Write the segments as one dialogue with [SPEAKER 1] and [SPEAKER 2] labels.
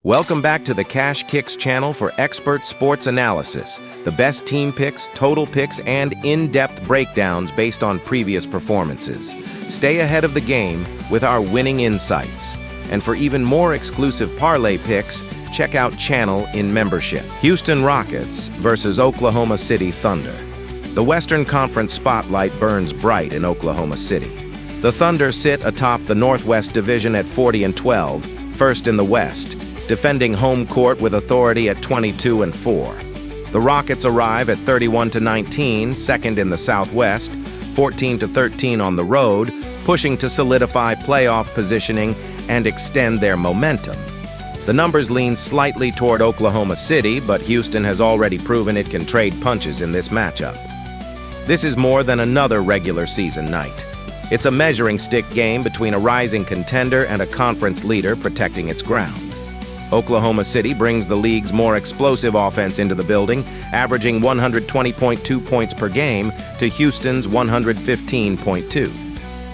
[SPEAKER 1] Welcome back to the Cash Kicks channel for expert sports analysis, the best team picks, total picks, and in-depth breakdowns based on previous performances. Stay ahead of the game with our winning insights. And for even more exclusive parlay picks, check out Channel in membership. Houston Rockets versus Oklahoma City Thunder. The Western Conference spotlight burns bright in Oklahoma City. The Thunder sit atop the Northwest Division at 40-12, first in the West, defending home court with authority at 22-4. The Rockets arrive at 31-19, second in the Southwest, 14-13 on the road, pushing to solidify playoff positioning and extend their momentum. The numbers lean slightly toward Oklahoma City, but Houston has already proven it can trade punches in this matchup. This is more than another regular season night. It's a measuring stick game between a rising contender and a conference leader protecting its ground. Oklahoma City brings the league's more explosive offense into the building, averaging 120.2 points per game to Houston's 115.2.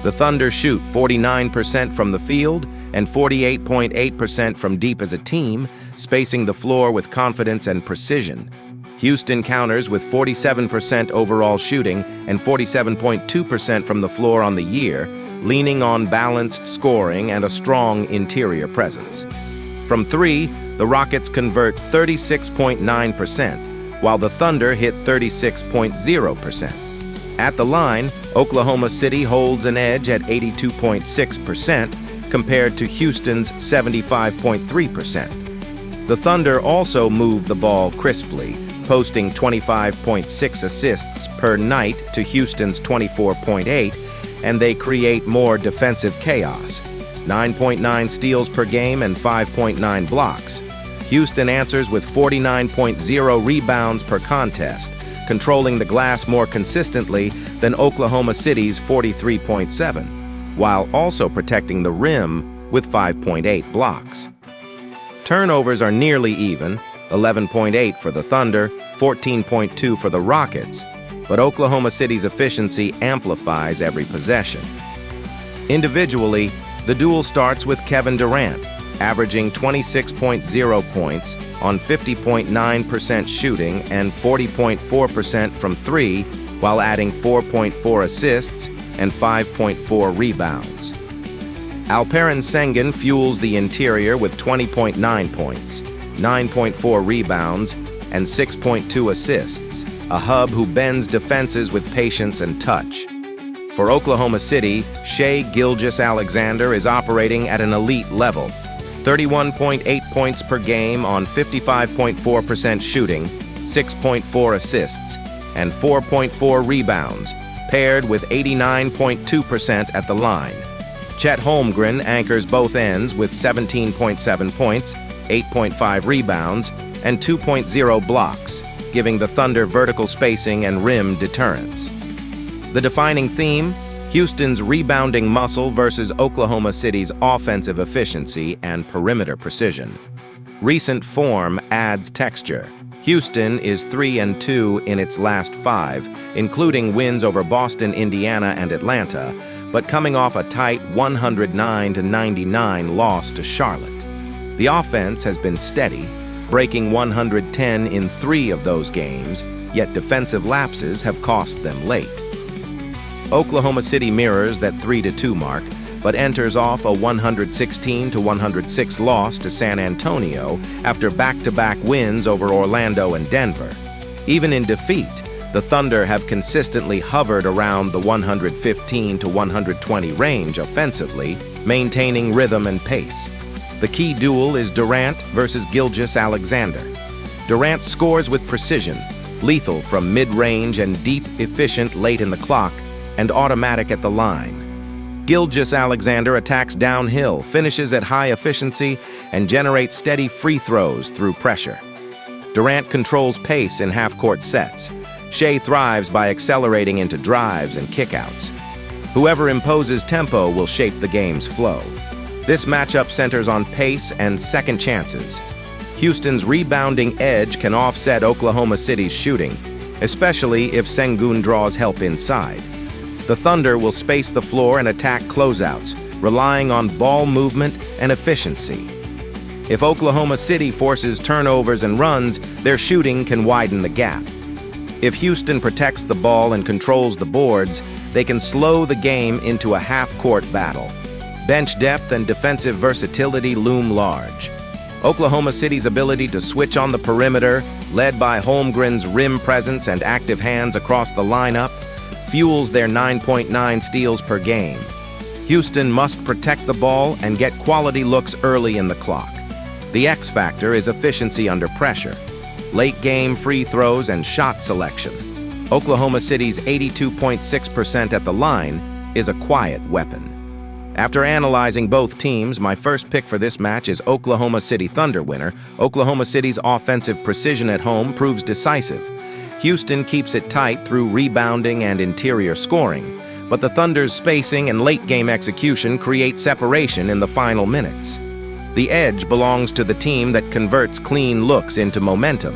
[SPEAKER 1] The Thunder shoot 49% from the field and 48.8% from deep as a team, spacing the floor with confidence and precision. Houston counters with 47% overall shooting and 47.2% from the floor on the year, leaning on balanced scoring and a strong interior presence. From three, the Rockets convert 36.9%, while the Thunder hit 36.0%. At the line, Oklahoma City holds an edge at 82.6% compared to Houston's 75.3%. The Thunder also move the ball crisply, posting 25.6 assists per night to Houston's 24.8, and they create more defensive chaos. 9.9 steals per game and 5.9 blocks. Houston answers with 49.0 rebounds per contest, controlling the glass more consistently than Oklahoma City's 43.7, while also protecting the rim with 5.8 blocks. Turnovers are nearly even, 11.8 for the Thunder, 14.2 for the Rockets, but Oklahoma City's efficiency amplifies every possession. Individually, the duel starts with Kevin Durant, averaging 26.0 points on 50.9% shooting and 40.4% from three, while adding 4.4 assists and 5.4 rebounds. Alperen Sengun fuels the interior with 20.9 points, 9.4 rebounds, and 6.2 assists, a hub who bends defenses with patience and touch. For Oklahoma City, Shai Gilgeous-Alexander is operating at an elite level, 31.8 points per game on 55.4% shooting, 6.4 assists, and 4.4 rebounds, paired with 89.2% at the line. Chet Holmgren anchors both ends with 17.7 points, 8.5 rebounds, and 2.0 blocks, giving the Thunder vertical spacing and rim deterrence. The defining theme, Houston's rebounding muscle versus Oklahoma City's offensive efficiency and perimeter precision. Recent form adds texture. Houston is 3-2 in its last 5, including wins over Boston, Indiana, and Atlanta, but coming off a tight 109-99 loss to Charlotte. The offense has been steady, breaking 110 in 3 of those games, yet defensive lapses have cost them late. Oklahoma City mirrors that 3-2 mark, but enters off a 116-106 loss to San Antonio after back-to-back wins over Orlando and Denver. Even in defeat, the Thunder have consistently hovered around the 115-120 range offensively, maintaining rhythm and pace. The key duel is Durant versus Gilgeous-Alexander. Durant scores with precision, lethal from mid-range and deep, efficient late in the clock, and automatic at the line. Gilgeous-Alexander attacks downhill, finishes at high efficiency, and generates steady free throws through pressure. Durant controls pace in half-court sets. Shai thrives by accelerating into drives and kickouts. Whoever imposes tempo will shape the game's flow. This matchup centers on pace and second chances. Houston's rebounding edge can offset Oklahoma City's shooting, especially if Sengun draws help inside. The Thunder will space the floor and attack closeouts, relying on ball movement and efficiency. If Oklahoma City forces turnovers and runs, their shooting can widen the gap. If Houston protects the ball and controls the boards, they can slow the game into a half-court battle. Bench depth and defensive versatility loom large. Oklahoma City's ability to switch on the perimeter, led by Holmgren's rim presence and active hands across the lineup, fuels their 9.9 steals per game. Houston must protect the ball and get quality looks early in the clock. The X factor is efficiency under pressure, late-game free throws and shot selection. Oklahoma City's 82.6% at the line is a quiet weapon. After analyzing both teams, my first pick for this match is Oklahoma City Thunder winner. Oklahoma City's offensive precision at home proves decisive. Houston keeps it tight through rebounding and interior scoring, but the Thunder's spacing and late-game execution create separation in the final minutes. The edge belongs to the team that converts clean looks into momentum,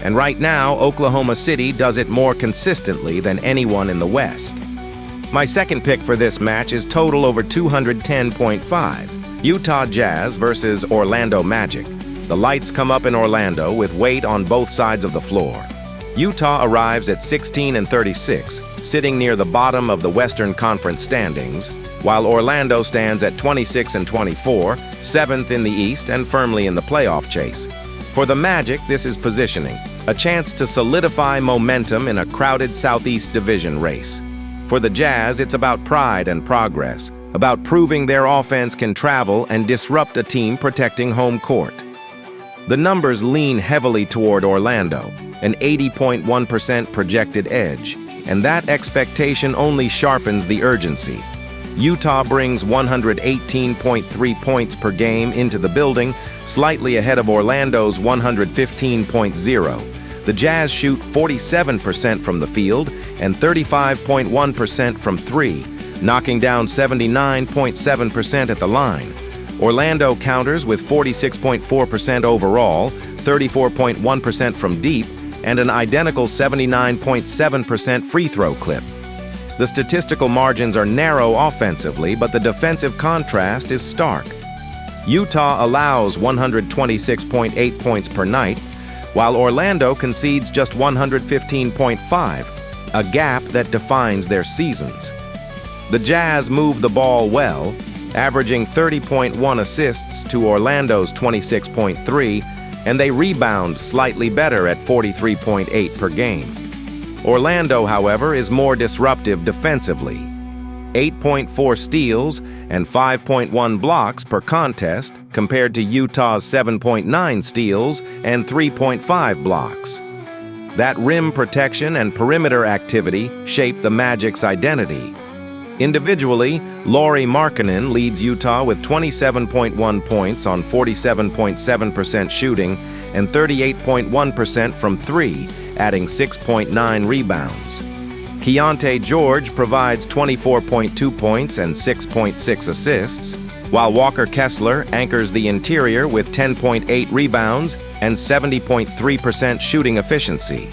[SPEAKER 1] and right now, Oklahoma City does it more consistently than anyone in the West. My second pick for this match is total over 210.5. Utah Jazz versus Orlando Magic. The lights come up in Orlando with weight on both sides of the floor. Utah arrives at 16-36, sitting near the bottom of the Western Conference standings, while Orlando stands at 26-24, 7th in the East and firmly in the playoff chase. For the Magic, this is positioning, a chance to solidify momentum in a crowded Southeast Division race. For the Jazz, it's about pride and progress, about proving their offense can travel and disrupt a team protecting home court. The numbers lean heavily toward Orlando, an 80.1% projected edge, and that expectation only sharpens the urgency. Utah brings 118.3 points per game into the building, slightly ahead of Orlando's 115.0. The Jazz shoot 47% from the field and 35.1% from three, knocking down 79.7% at the line. Orlando counters with 46.4% overall, 34.1% from deep, and an identical 79.7% free throw clip. The statistical margins are narrow offensively, but the defensive contrast is stark. Utah allows 126.8 points per night, while Orlando concedes just 115.5, a gap that defines their seasons. The Jazz move the ball well, averaging 30.1 assists to Orlando's 26.3, and they rebound slightly better at 43.8 per game. Orlando, however, is more disruptive defensively. 8.4 steals and 5.1 blocks per contest compared to Utah's 7.9 steals and 3.5 blocks. That rim protection and perimeter activity shape the Magic's identity. Individually, Lauri Markkanen leads Utah with 27.1 points on 47.7% shooting and 38.1% from three, adding 6.9 rebounds. Keontae George provides 24.2 points and 6.6 assists, while Walker Kessler anchors the interior with 10.8 rebounds and 70.3% shooting efficiency.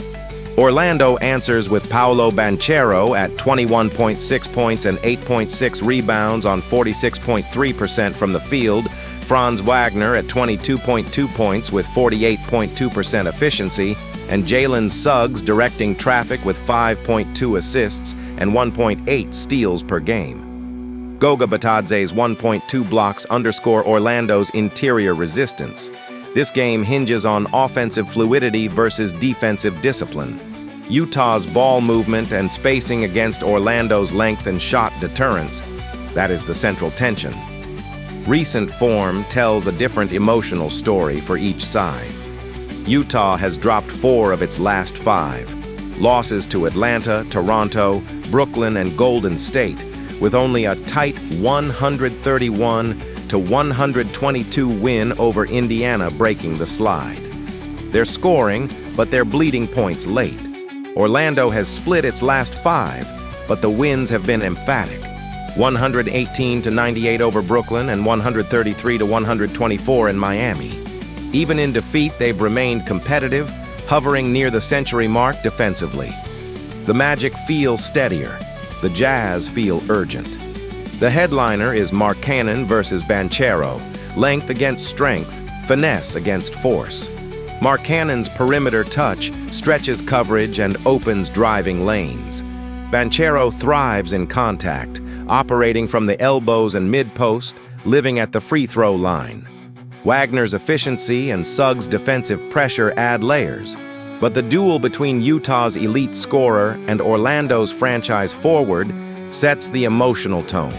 [SPEAKER 1] Orlando answers with Paolo Banchero at 21.6 points and 8.6 rebounds on 46.3% from the field, Franz Wagner at 22.2 points with 48.2% efficiency, and Jalen Suggs directing traffic with 5.2 assists and 1.8 steals per game. Goga Batadze's 1.2 blocks underscore Orlando's interior resistance. This game hinges on offensive fluidity versus defensive discipline. Utah's ball movement and spacing against Orlando's length and shot deterrence. That is the central tension. Recent form tells a different emotional story for each side. Utah has dropped 4 of its last 5. Losses to Atlanta, Toronto, Brooklyn, and Golden State, with only a tight 131-122 win over Indiana breaking the slide. They're scoring, but they're bleeding points late. Orlando has split its last 5, but the wins have been emphatic. 118-98 over Brooklyn and 133-124 in Miami. Even in defeat, they've remained competitive, hovering near the century mark defensively. The Magic feel steadier. The Jazz feel urgent. The headliner is Markkanen versus Banchero, length against strength, finesse against force. Markkanen's perimeter touch stretches coverage and opens driving lanes. Banchero thrives in contact, operating from the elbows and mid-post, living at the free throw line. Wagner's efficiency and Suggs' defensive pressure add layers, but the duel between Utah's elite scorer and Orlando's franchise forward sets the emotional tone.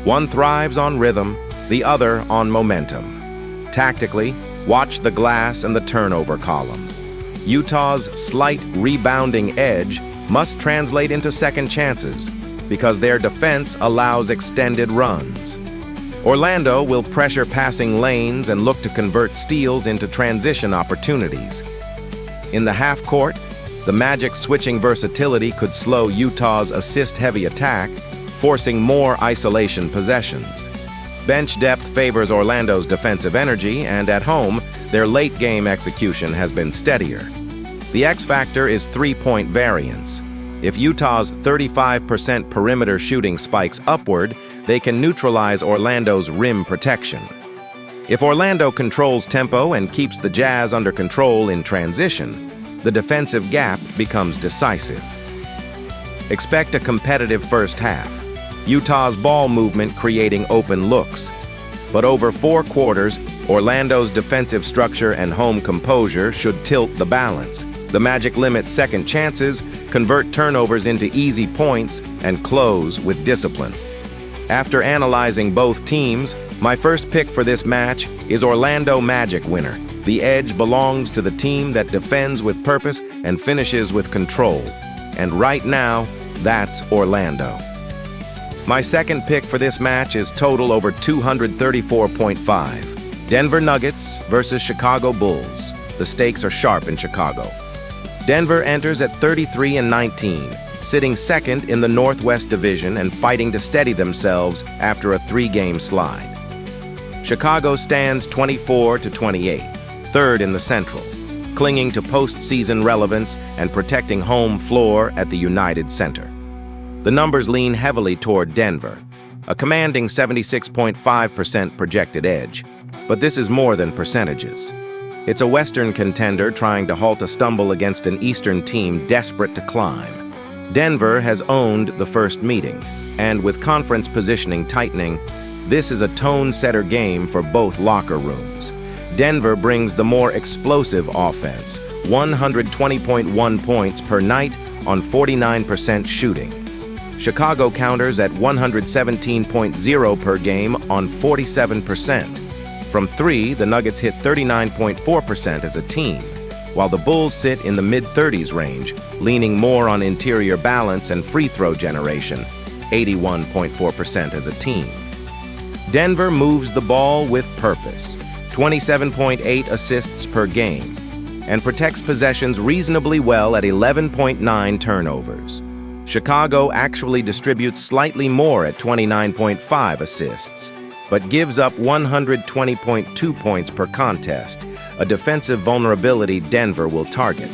[SPEAKER 1] One thrives on rhythm, the other on momentum. Tactically, watch the glass and the turnover column. Utah's slight rebounding edge must translate into second chances because their defense allows extended runs. Orlando will pressure passing lanes and look to convert steals into transition opportunities. In the half court, the Magic's switching versatility could slow Utah's assist-heavy attack, forcing more isolation possessions. Bench depth favors Orlando's defensive energy, and at home, their late-game execution has been steadier. The X factor is three-point variance. If Utah's 35% perimeter shooting spikes upward, they can neutralize Orlando's rim protection. If Orlando controls tempo and keeps the Jazz under control in transition, the defensive gap becomes decisive. Expect a competitive first half, Utah's ball movement creating open looks. But over 4 quarters, Orlando's defensive structure and home composure should tilt the balance. The Magic limit second chances, convert turnovers into easy points, and close with discipline. After analyzing both teams, my first pick for this match is Orlando Magic winner. The edge belongs to the team that defends with purpose and finishes with control. And right now, that's Orlando. My second pick for this match is total over 234.5. Denver Nuggets versus Chicago Bulls. The stakes are sharp in Chicago. Denver enters at 33-19, sitting second in the Northwest Division and fighting to steady themselves after a 3-game slide. Chicago stands 24-28, third in the Central, clinging to postseason relevance and protecting home floor at the United Center. The numbers lean heavily toward Denver, a commanding 76.5% projected edge, but this is more than percentages. It's a Western contender trying to halt a stumble against an Eastern team desperate to climb. Denver has owned the first meeting, and with conference positioning tightening, this is a tone-setter game for both locker rooms. Denver brings the more explosive offense, 120.1 points per night on 49% shooting. Chicago counters at 117.0 per game on 47%. From 3, the Nuggets hit 39.4% as a team, while the Bulls sit in the mid-30s range, leaning more on interior balance and free throw generation, 81.4% as a team. Denver moves the ball with purpose, 27.8 assists per game, and protects possessions reasonably well at 11.9 turnovers. Chicago actually distributes slightly more at 29.5 assists, but gives up 120.2 points per contest, a defensive vulnerability Denver will target.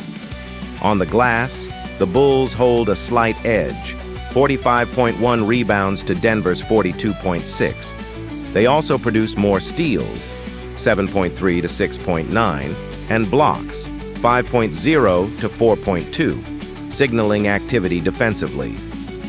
[SPEAKER 1] On the glass, the Bulls hold a slight edge, 45.1 rebounds to Denver's 42.6. They also produce more steals, 7.3 to 6.9, and blocks, 5.0 to 4.2, signaling activity defensively.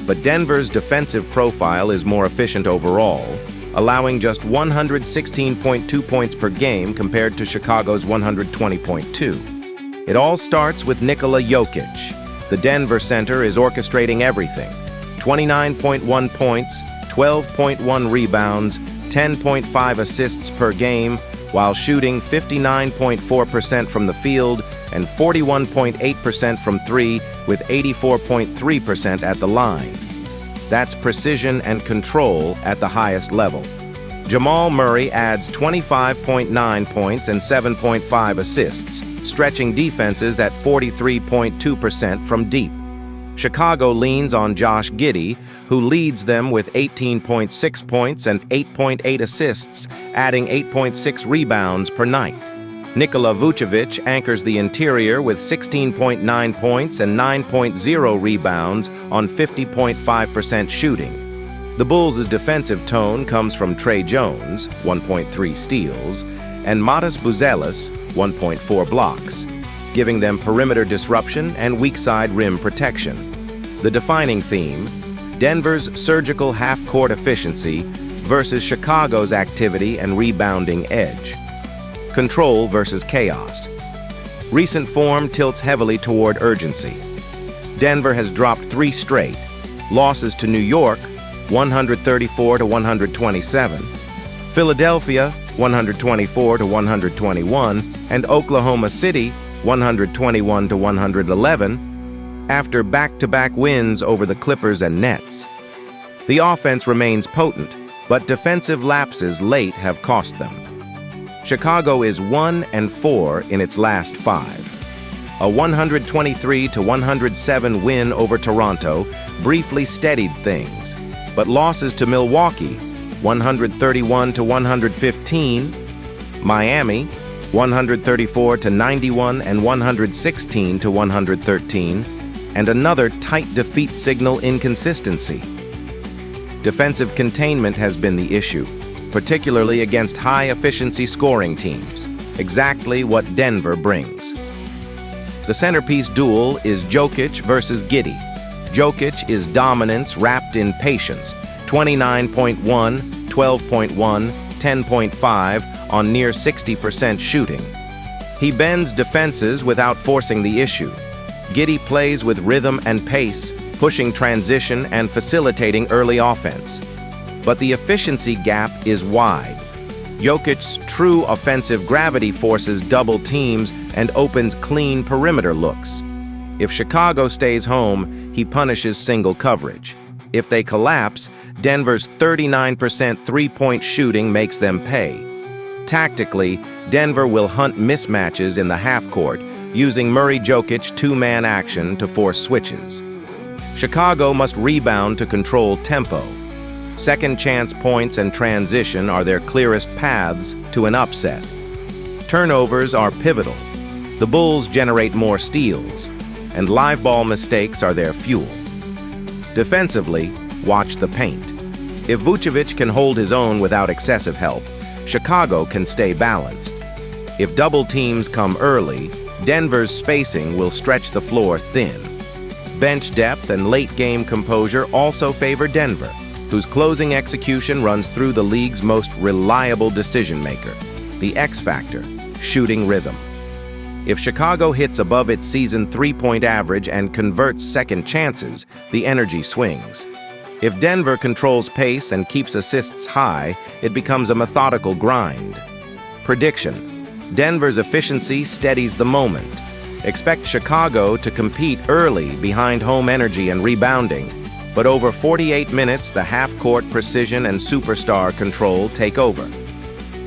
[SPEAKER 1] But Denver's defensive profile is more efficient overall, allowing just 116.2 points per game compared to Chicago's 120.2. It all starts with Nikola Jokic. The Denver center is orchestrating everything. 29.1 points, 12.1 rebounds, 10.5 assists per game, while shooting 59.4% from the field and 41.8% from 3 with 84.3% at the line. That's precision and control at the highest level. Jamal Murray adds 25.9 points and 7.5 assists, stretching defenses at 43.2% from deep. Chicago leans on Josh Giddey, who leads them with 18.6 points and 8.8 assists, adding 8.6 rebounds per night. Nikola Vucevic anchors the interior with 16.9 points and 9.0 rebounds on 50.5% shooting. The Bulls' defensive tone comes from Trey Jones, 1.3 steals, and Matas Buzelis 1.4 blocks, giving them perimeter disruption and weak-side rim protection. The defining theme: Denver's surgical half-court efficiency versus Chicago's activity and rebounding edge. Control versus chaos. Recent form tilts heavily toward urgency. Denver has dropped 3 straight, losses to New York 134-127, Philadelphia 124-121, and Oklahoma City 121-111, after back-to-back wins over the Clippers and Nets. The offense remains potent, but defensive lapses late have cost them. Chicago is 1-4 in its last 5. A 123-107 win over Toronto briefly steadied things, but losses to Milwaukee 131-115, Miami 134-91 and 116-113, and another tight defeat signal inconsistency. Defensive containment has been the issue, particularly against high-efficiency scoring teams, exactly what Denver brings. The centerpiece duel is Jokic versus Giddey. Jokic is dominance wrapped in patience, 29.1, 12.1, 10.5 on near 60% shooting. He bends defenses without forcing the issue. Giddey plays with rhythm and pace, pushing transition and facilitating early offense. But the efficiency gap is wide. Jokic's true offensive gravity forces double teams and opens clean perimeter looks. If Chicago stays home, he punishes single coverage. If they collapse, Denver's 39% three-point shooting makes them pay. Tactically, Denver will hunt mismatches in the half-court, using Murray-Jokic two-man action to force switches. Chicago must rebound to control tempo. Second chance points and transition are their clearest paths to an upset. Turnovers are pivotal. The Bulls generate more steals, and live ball mistakes are their fuel. Defensively, watch the paint. If Vucevic can hold his own without excessive help, Chicago can stay balanced. If double teams come early, Denver's spacing will stretch the floor thin. Bench depth and late-game composure also favor Denver, whose closing execution runs through the league's most reliable decision-maker, the X factor, shooting rhythm. If Chicago hits above its season three-point average and converts second chances, the energy swings. If Denver controls pace and keeps assists high, it becomes a methodical grind. Prediction: Denver's efficiency steadies the moment. Expect Chicago to compete early behind home energy and rebounding, but over 48 minutes, the half-court precision and superstar control take over.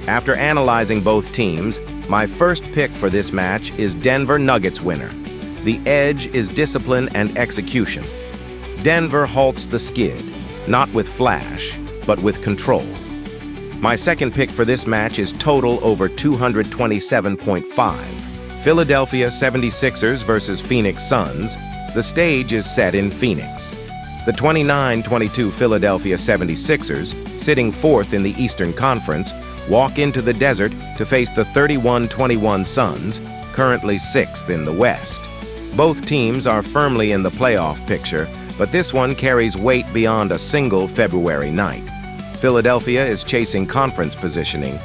[SPEAKER 1] After analyzing both teams, my first pick for this match is Denver Nuggets winner. The edge is discipline and execution. Denver halts the skid, not with flash, but with control. My second pick for this match is total over 227.5. Philadelphia 76ers versus Phoenix Suns. The stage is set in Phoenix. The 29-22 Philadelphia 76ers, sitting fourth in the Eastern Conference, walk into the desert to face the 31-21 Suns, currently sixth in the West. Both teams are firmly in the playoff picture, but this one carries weight beyond a single February night. Philadelphia is chasing conference positioning.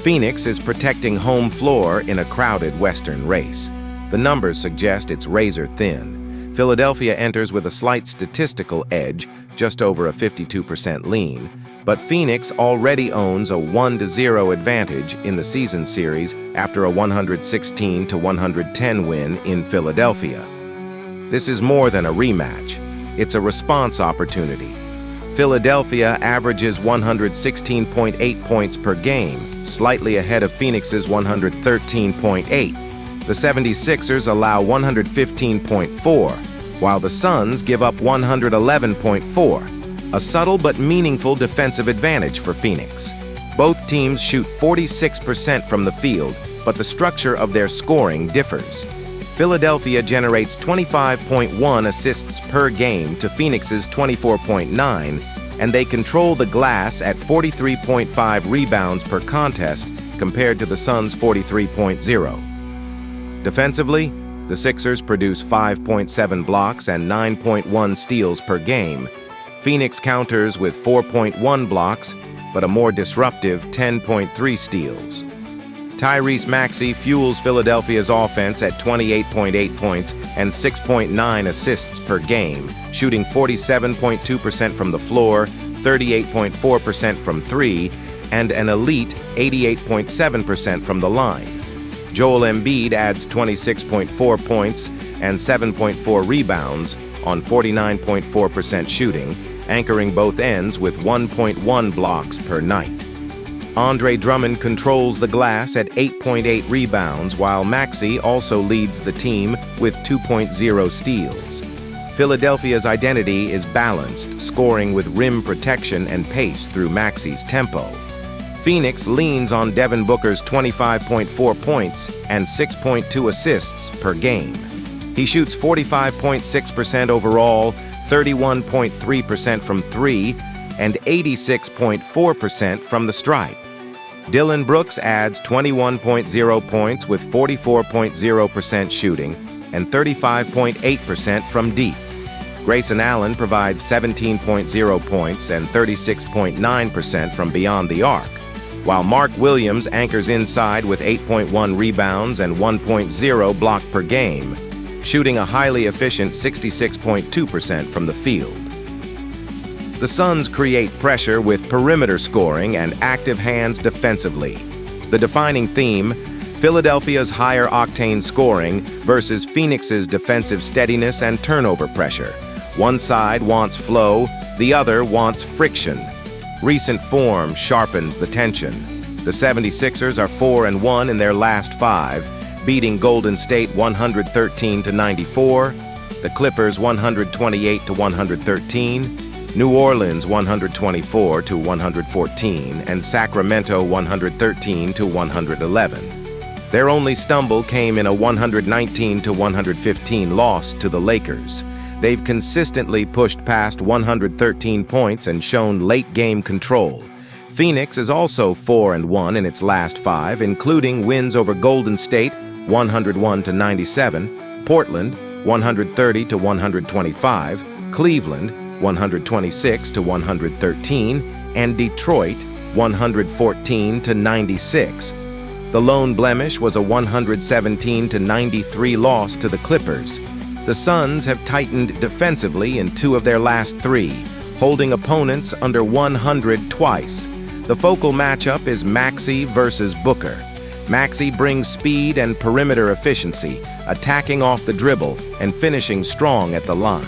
[SPEAKER 1] Phoenix is protecting home floor in a crowded Western race. The numbers suggest it's razor thin. Philadelphia enters with a slight statistical edge, just over a 52% lean, but Phoenix already owns a 1-0 advantage in the season series after a 116-110 win in Philadelphia. This is more than a rematch. It's a response opportunity. Philadelphia averages 116.8 points per game, slightly ahead of Phoenix's 113.8. The 76ers allow 115.4, while the Suns give up 111.4, a subtle but meaningful defensive advantage for Phoenix. Both teams shoot 46% from the field, but the structure of their scoring differs. Philadelphia generates 25.1 assists per game to Phoenix's 24.9, and they control the glass at 43.5 rebounds per contest compared to the Suns' 43.0. Defensively, the Sixers produce 5.7 blocks and 9.1 steals per game. Phoenix counters with 4.1 blocks, but a more disruptive 10.3 steals. Tyrese Maxey fuels Philadelphia's offense at 28.8 points and 6.9 assists per game, shooting 47.2% from the floor, 38.4% from three, and an elite 88.7% from the line. Joel Embiid adds 26.4 points and 7.4 rebounds on 49.4% shooting, anchoring both ends with 1.1 blocks per night. Andre Drummond controls the glass at 8.8 rebounds, while Maxey also leads the team with 2.0 steals. Philadelphia's identity is balanced, scoring with rim protection and pace through Maxey's tempo. Phoenix leans on Devin Booker's 25.4 points and 6.2 assists per game. He shoots 45.6% overall, 31.3% from three, and 86.4% from the stripe. Dillon Brooks adds 21.0 points with 44.0% shooting and 35.8% from deep. Grayson Allen provides 17.0 points and 36.9% from beyond the arc, while Mark Williams anchors inside with 8.1 rebounds and 1.0 block per game, shooting a highly efficient 66.2% from the field. The Suns create pressure with perimeter scoring and active hands defensively. The defining theme, Philadelphia's higher-octane scoring versus Phoenix's defensive steadiness and turnover pressure. One side wants flow, the other wants friction. Recent form sharpens the tension. The 76ers are 4-1 in their last 5, beating Golden State 113-94, the Clippers 128-113, New Orleans 124-114, and Sacramento 113-111. Their only stumble came in a 119-115 loss to the Lakers. They've consistently pushed past 113 points and shown late-game control. Phoenix is also 4-1 in its last 5, including wins over Golden State 101-97, Portland 130-125, Cleveland 126-113, and Detroit 114-96. The lone blemish was a 117-93 loss to the Clippers. The Suns have tightened defensively in 2 of their last 3, holding opponents under 100 twice. The focal matchup is Maxey versus Booker. Maxey brings speed and perimeter efficiency, attacking off the dribble and finishing strong at the line.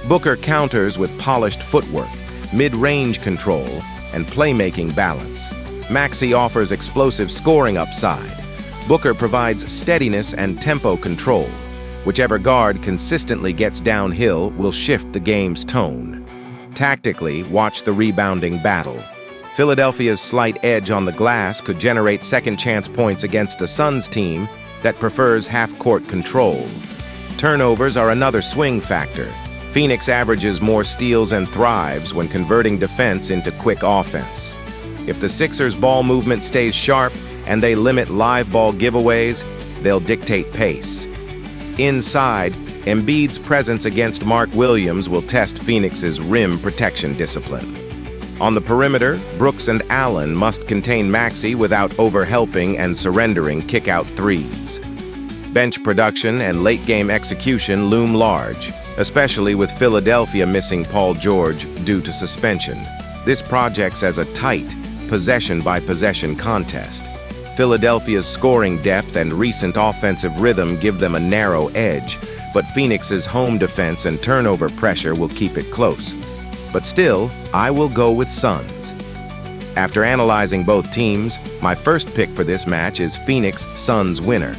[SPEAKER 1] Booker counters with polished footwork, mid-range control, and playmaking balance. Maxey offers explosive scoring upside. Booker provides steadiness and tempo control. Whichever guard consistently gets downhill will shift the game's tone. Tactically, watch the rebounding battle. Philadelphia's slight edge on the glass could generate second-chance points against a Suns team that prefers half-court control. Turnovers are another swing factor. Phoenix averages more steals and thrives when converting defense into quick offense. If the Sixers' ball movement stays sharp and they limit live ball giveaways, they'll dictate pace. Inside, Embiid's presence against Mark Williams will test Phoenix's rim protection discipline. On the perimeter, Brooks and Allen must contain Maxey without overhelping and surrendering kick-out threes. Bench production and late-game execution loom large, especially with Philadelphia missing Paul George due to suspension. This projects as a tight, possession-by-possession contest. Philadelphia's scoring depth and recent offensive rhythm give them a narrow edge, but Phoenix's home defense and turnover pressure will keep it close. But still, I will go with Suns. After analyzing both teams, my first pick for this match is Phoenix Suns winner.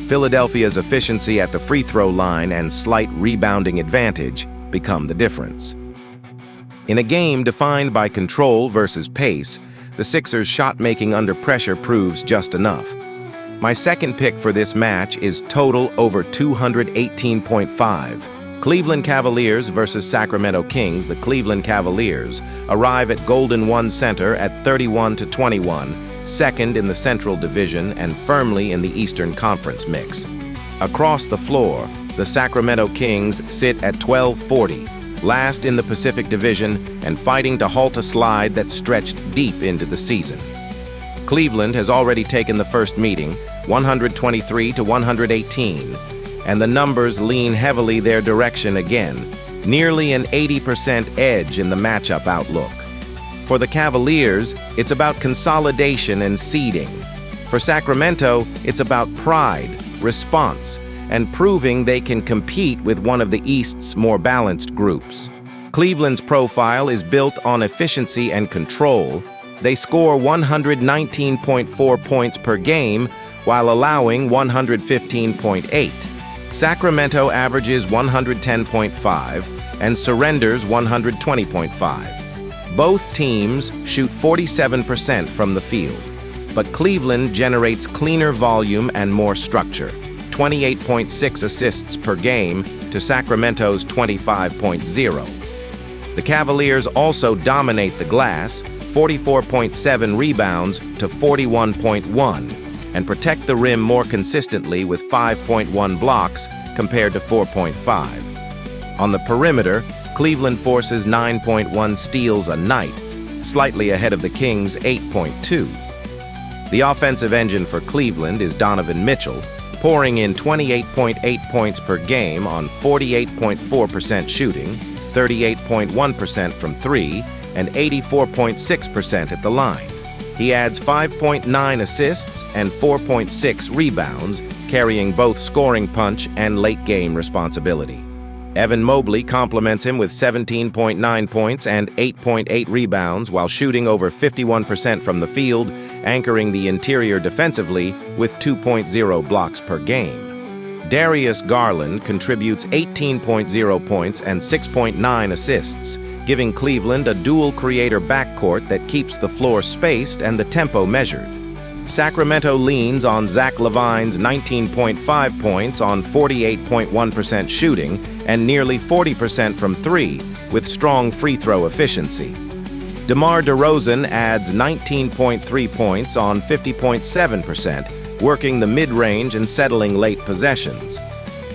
[SPEAKER 1] Philadelphia's efficiency at the free throw line and slight rebounding advantage become the difference. In a game defined by control versus pace, the Sixers' shot-making under pressure proves just enough. My second pick for this match is total over 218.5. Cleveland Cavaliers versus Sacramento Kings. The Cleveland Cavaliers arrive at Golden One Center at 31-21 second in the Central Division and firmly in the Eastern Conference mix. Across the floor, the Sacramento Kings sit at 12-40, last in the Pacific Division and fighting to halt a slide that stretched deep into the season. Cleveland has already taken the first meeting, 123-118, and the numbers lean heavily their direction again, nearly an 80% edge in the matchup outlook. For the Cavaliers, it's about consolidation and seeding. For Sacramento, it's about pride, response, and proving they can compete with one of the East's more balanced groups. Cleveland's profile is built on efficiency and control. They score 119.4 points per game while allowing 115.8. Sacramento averages 110.5 and surrenders 120.5. Both teams shoot 47% from the field, but Cleveland generates cleaner volume and more structure, 28.6 assists per game to Sacramento's 25.0. The Cavaliers also dominate the glass, 44.7 rebounds to 41.1, and protect the rim more consistently with 5.1 blocks compared to 4.5. On the perimeter, Cleveland forces 9.1 steals a night, slightly ahead of the Kings' 8.2. The offensive engine for Cleveland is Donovan Mitchell, pouring in 28.8 points per game on 48.4% shooting, 38.1% from three, and 84.6% at the line. He adds 5.9 assists and 4.6 rebounds, carrying both scoring punch and late-game responsibility. Evan Mobley complements him with 17.9 points and 8.8 rebounds while shooting over 51% from the field, anchoring the interior defensively with 2.0 blocks per game. Darius Garland contributes 18.0 points and 6.9 assists, giving Cleveland a dual creator backcourt that keeps the floor spaced and the tempo measured. Sacramento leans on Zach LaVine's 19.5 points on 48.1% shooting and nearly 40% from three, with strong free throw efficiency. DeMar DeRozan adds 19.3 points on 50.7%, working the mid-range and settling late possessions.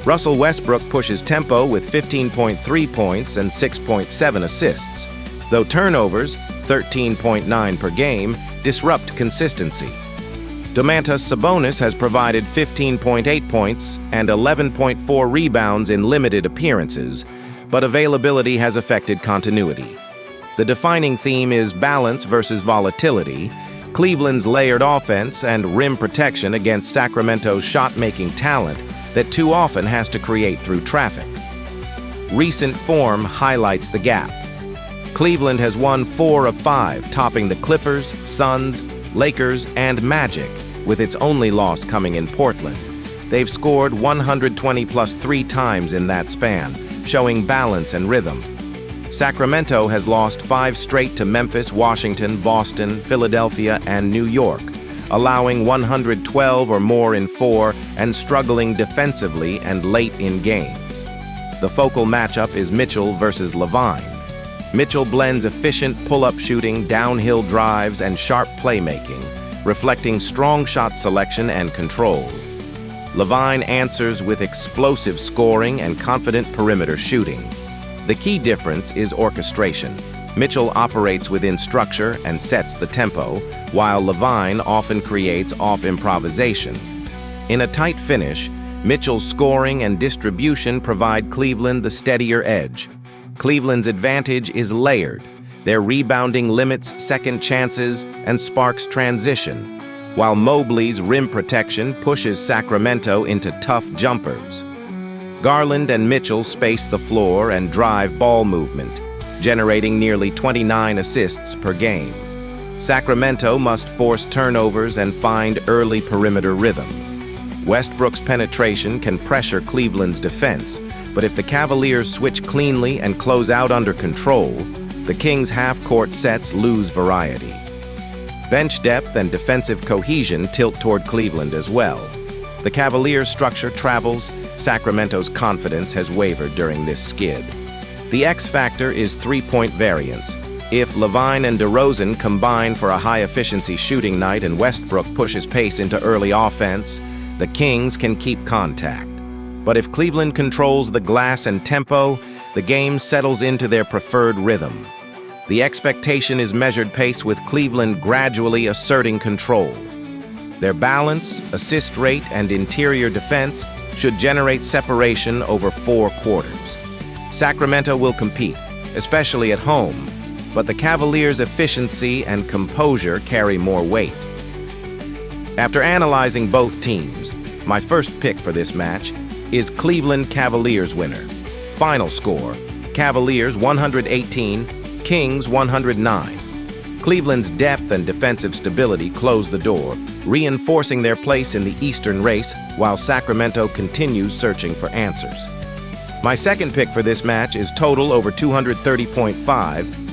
[SPEAKER 1] Russell Westbrook pushes tempo with 15.3 points and 6.7 assists, though turnovers, 13.9 per game, disrupt consistency. Domantas Sabonis has provided 15.8 points and 11.4 rebounds in limited appearances, but availability has affected continuity. The defining theme is balance versus volatility, Cleveland's layered offense and rim protection against Sacramento's shot-making talent that too often has to create through traffic. Recent form highlights the gap. Cleveland has won 4 of 5, topping the Clippers, Suns, Lakers, and Magic, with its only loss coming in Portland. They've scored 120 plus 3 times in that span, showing balance and rhythm. Sacramento has lost 5 straight to Memphis, Washington, Boston, Philadelphia, and New York, allowing 112 or more in 4 and struggling defensively and late in games. The focal matchup is Mitchell versus LaVine. Mitchell blends efficient pull-up shooting, downhill drives, and sharp playmaking, reflecting strong shot selection and control. LaVine answers with explosive scoring and confident perimeter shooting. The key difference is orchestration. Mitchell operates within structure and sets the tempo, while LaVine often creates off improvisation. In a tight finish, Mitchell's scoring and distribution provide Cleveland the steadier edge. Cleveland's advantage is layered. Their rebounding limits second chances and sparks transition, while Mobley's rim protection pushes Sacramento into tough jumpers. Garland and Mitchell space the floor and drive ball movement, generating nearly 29 assists per game. Sacramento must force turnovers and find early perimeter rhythm. Westbrook's penetration can pressure Cleveland's defense, but if the Cavaliers switch cleanly and close out under control, the Kings' half-court sets lose variety. Bench depth and defensive cohesion tilt toward Cleveland as well. The Cavaliers' structure travels, Sacramento's confidence has wavered during this skid. The X factor is 3-point variance. If Levine and DeRozan combine for a high-efficiency shooting night and Westbrook pushes pace into early offense, the Kings can keep contact. But if Cleveland controls the glass and tempo, the game settles into their preferred rhythm. The expectation is measured pace, with Cleveland gradually asserting control. Their balance, assist rate, and interior defense should generate separation over 4 quarters. Sacramento will compete, especially at home, but the Cavaliers' efficiency and composure carry more weight. After analyzing both teams, my first pick for this match is Cleveland Cavaliers winner. Final score: Cavaliers 118, Kings 109. Cleveland's depth and defensive stability close the door, reinforcing their place in the Eastern race, while Sacramento continues searching for answers. My second pick for this match is total over 230.5,